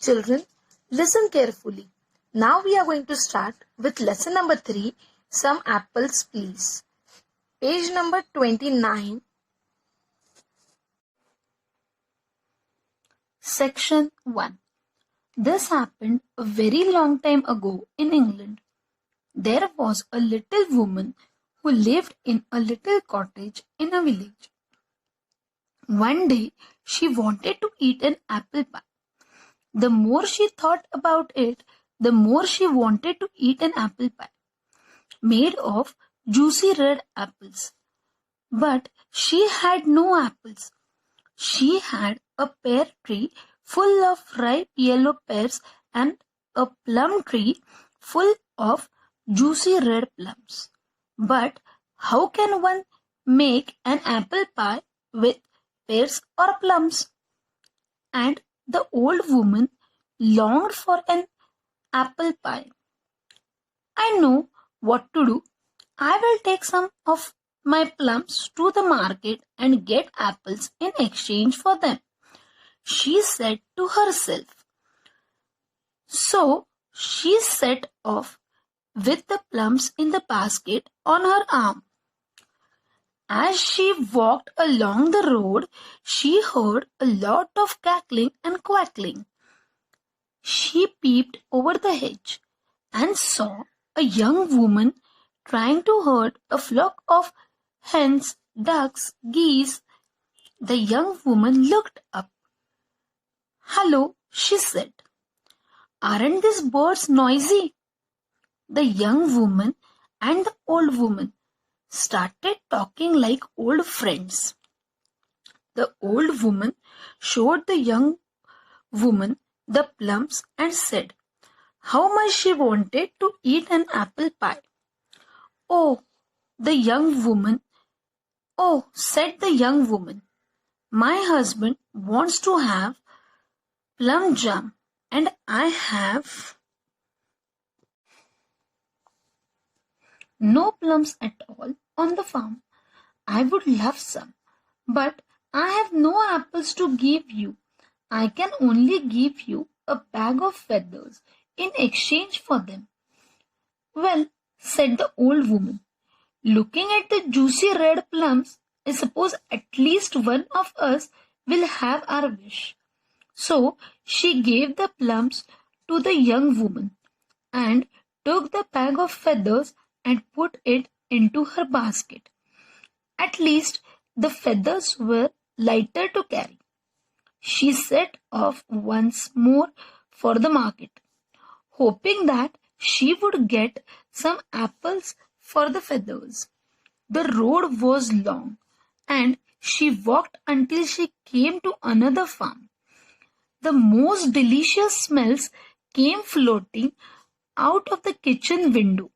Children, listen carefully. Now we are going to start with lesson number 3, Some Apples Please. Page number 29. Section 1. This happened a very long time ago in England. There was a little woman who lived in a little cottage in a village. One day she wanted to eat an apple pie. The more she thought about it, the more she wanted to eat an apple pie made of juicy red apples. But she had no apples. She had a pear tree full of ripe yellow pears and a plum tree full of juicy red plums. But how can one make an apple pie with pears or plums? And the old woman longed for an apple pie. I know what to do. I will take some of my plums to the market and get apples in exchange for them, she said to herself. So she set off with the plums in the basket on her arm. As she walked along the road, she heard a lot of cackling and quackling. She peeped over the hedge and saw a young woman trying to herd a flock of hens, ducks, geese. The young woman looked up. "Hello," she said. "Aren't these birds noisy?" The young woman and the old woman started talking like old friends. The old woman showed the young woman the plums and said how much she wanted to eat an apple pie. "Oh," said the young woman, "my husband wants to have plum jam and I have no plums at all on the farm. I would love some, but I have no apples to give you. I can only give you a bag of feathers in exchange for them." "Well," said the old woman, "looking at the juicy red plums, I suppose at least one of us will have our wish." So she gave the plums to the young woman and took the bag of feathers and put it into her basket. At least the feathers were lighter to carry. She set off once more for the market, hoping that she would get some apples for the feathers. The road was long, and she walked until she came to another farm. The most delicious smells came floating out of the kitchen window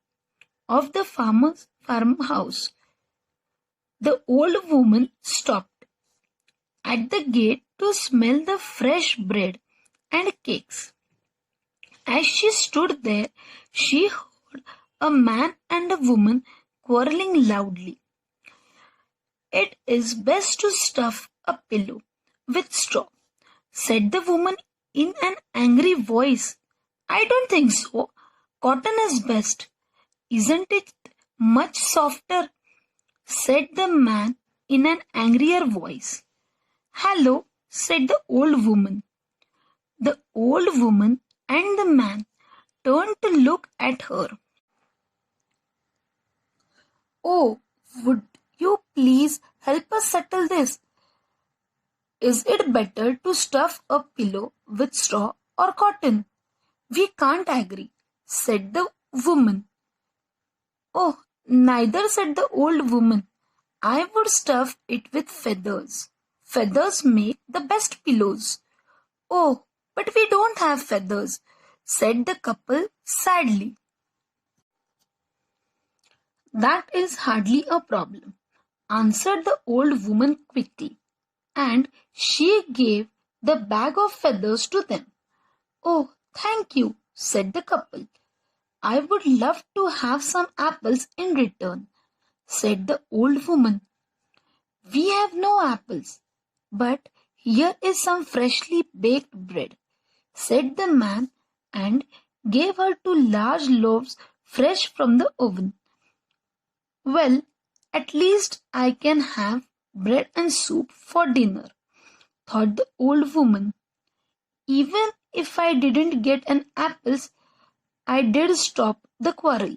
of the farmhouse. The old woman stopped at the gate to smell the fresh bread and cakes. As she stood there, she heard a man and a woman quarreling loudly. "It is best to stuff a pillow with straw," said the woman in an angry voice. "I don't think so. Cotton is best." "Isn't it much softer?" said the man in an angrier voice. "Hello," said the old woman. The old woman and the man turned to look at her. "Oh, would you please help us settle this? Is it better to stuff a pillow with straw or cotton?" "We can't agree," said the woman. "Oh, neither," said the old woman. "I would stuff it with feathers. Feathers make the best pillows." "Oh, but we don't have feathers," said the couple sadly. "That is hardly a problem," answered the old woman quickly, and she gave the bag of feathers to them. "Oh, thank you," said the couple. "I would love to have some apples in return," said the old woman. "We have no apples, but here is some freshly baked bread," said the man, and gave her 2 large loaves fresh from the oven. Well, at least I can have bread and soup for dinner, thought the old woman. Even if I didn't get an apples, I did stop the quarrel.